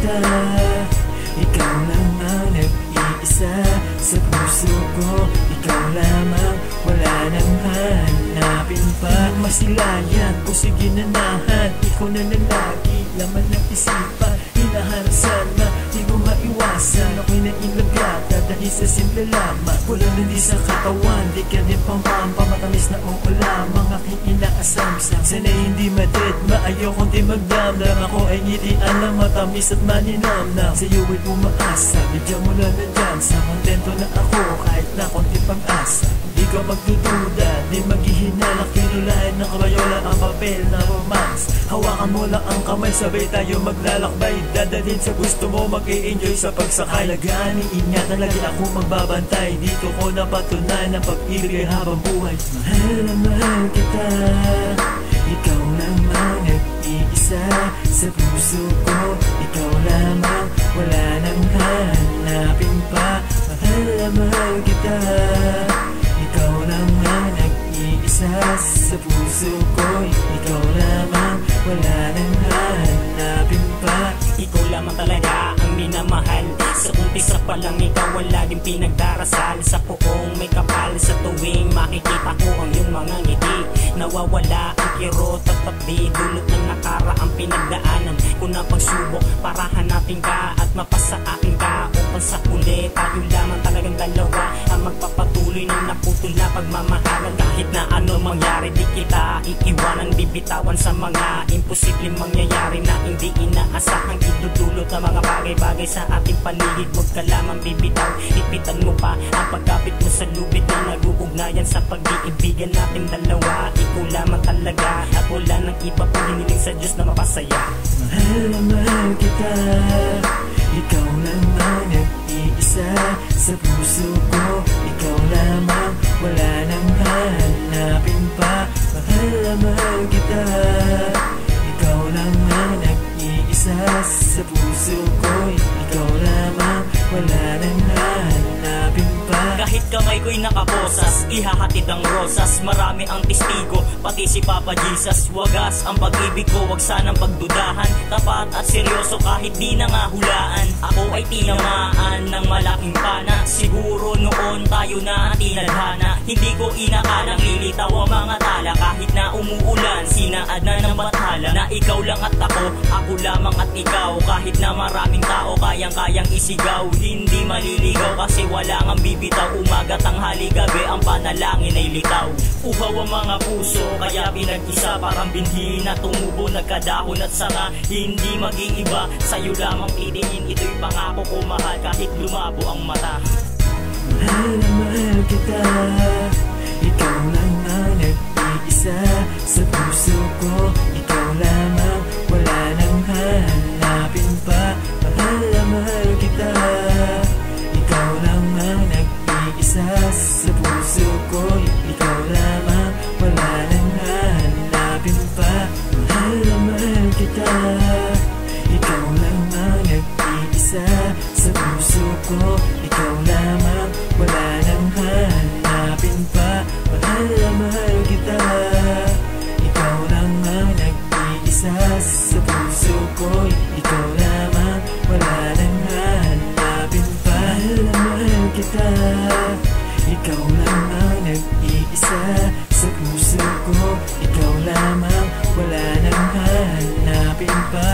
kita. Ikaw lang ang nag-iisa sa puso ko. Ikaw lamang, wala nang hanapin pa. Masilayan o sige nanahan, ikaw na lagi laman ng isipan. Hinahanap sana, di mo maiwasan. Ako'y nailagata dahil sa simple lamang. Wala hindi sa katawan, di ka din pamampa. Matamis na oo lamang aking inaasam-sam. Sana'y hindi madrid, maayokong di magdamdam. Ako ay ngitian lang matamis at maninamnam. Sa'yo ay umaasa, bigyan mo na nandyan. Sa kontento na ako kahit na konti pang-asa. Di ka magdududa, di maghihinala. Kinulayan ng kabayola ang papel na romance. Hawakan mo lang ang kamay, sabay tayo maglalakbay. Dadalhin sa gusto mo, mag-i-enjoy sa pagsakay. Alagaan, iingatan, lagi ako magbabantay. Dito ko napatunayan ang pag-ibig ay habang buhay. Mahal na mahal kita, ikaw lamang nag-iisa sa puso ko. Ikaw lamang, wala nang hanapin pa. Mahal na mahal kita, ikaw lamang nag-iisa sa puso ko. Ikaw lamang, wala nang hanapin pa. Ikaw lamang talaga ang minamahal. Sa umpisa pa lang ikaw ang laging pinagdarasal. Sa puong may kapal, sa tuwing makikita ko ang iyong mga ngiti. Nawawala ang kirot at pagdi, dulot ng nakaraang pinagdaanan ko na pagsubok para hanapin ka at mapasa akin ka. Upang sa huli tayo lamang talagang dalawa ang magpapatuloy ng naputol na pagmamahalan. Kahit na ano mangyari, di kita iiwanan, bibitawan sa mga imposibleng mangyayari na hindi inaasahang idudulot ng mga bagay-bagay sa ating paligid. Huwag ka lamang bibitaw, ipitan mo pa ang pagkapit mo sa lubid na nag-uugnayan sa pag-iibigan nating dalawa. Ikaw lamang talaga at wala nang iba pang hiniling sa Diyos na mapasaya. Mahal na mahal kita, ikaw lang ang nag-iisa sa puso ko. Ikaw lamang, wala nang hanapin pa. Mahal na mahal kita, ikaw lang ang nag-iisa sa puso ko. Ikaw lamang, wala nang hanapin pa. Kahit kamay ko'y nakaposas, ihahatid ang rosas. Marami ang testigo, pati si Papa Jesus. Wagas ang pag-ibig ko, wag sanang pagdudahan. Tapat at seryoso kahit di na nga hulaan. Ako ay tinamaan ng malaking pana. Siguro noon tayo na tinadhana. Hindi ko inakalang lilitaw ang mga tala. Kahit na umuulan, sinaad na ng bathala. Na ikaw lang at ako lamang at ikaw. Kahit na maraming tao kayang-kayang isigaw. Hindi maliligaw kasi wala ngang bibitaw. Umaga, tanghali, gabi, ang panalangin ay litaw. Uhaw ang mga puso, kaya pinag-isa. Parang binhi na tumubo, nagkadahon at sanga. Hindi mag-iiba, sa'yo lamang pidiin. Ito'y pangako ko, mahal, kahit lumabo ang mata. Mahal na mahal kita, ikaw lang ang nag-iisa sa puso ko. Ikaw lamang, wala nang hanapin pa. Mahal na mahal kita, ikaw lang ang nag-iisa sa puso ko. Ikaw lamang, wala nang hanapin pa. Mahal na mahal kita, ikaw lang ang nag-iisa sa puso ko. Ikaw lamang, wala nang hanapin pa. Mahal na mahal kita, ikaw lang ang nag-iisa sa puso ko. Ikaw lamang, wala nang hanapin pa. Mahal na mahal kita, ikaw lang ang nag-iisa sa puso ko. Ikaw lamang, wala nang hanapin pa.